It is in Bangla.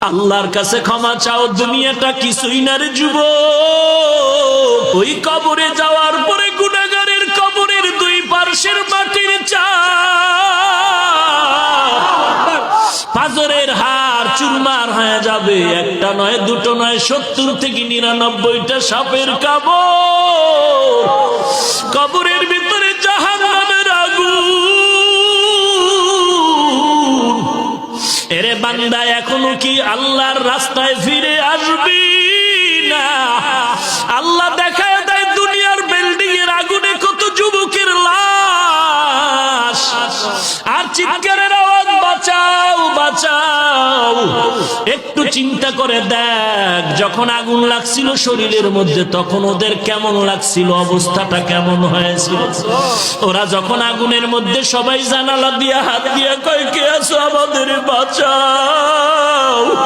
আল্লাহর কাছে ক্ষমা চাও, দুনিয়াটা কিছুই না রে যুবক। ওই কবরে যাওয়ার পরে গুনাহগারের কবরের দুই পার্শ্বের মাটির চাপ পাজরের হাড় চুরমার হয়ে যাবে। একটা নয়, দুটো নয়, 70 থেকে 99টা সাপের কবর। কবরের ভিতরে জাহান্নামের আগুন। এরে বান্দা, এখনো কি আল্লাহর রাস্তায় ফিরে আসবি না? আল্লাহ দেখায় দেয় দুনিয়ার বিল্ডিং এর আগুনে কত যুবকের লাশ, আর চিৎকারের আওয়াজ, বাঁচাও বাঁচাও। একটু চিন্তা করে দেখ, যখন আগুন লাগছিল শরীরের মধ্যে তখন ওদের কেমন লাগছিল, অবস্থাটা কেমন হয়েছিল। ওরা যখন আগুনের মধ্যে সবাই জানালা দিয়া হাত দিয়া কয়, কে আছো, আমাদের বাঁচাও।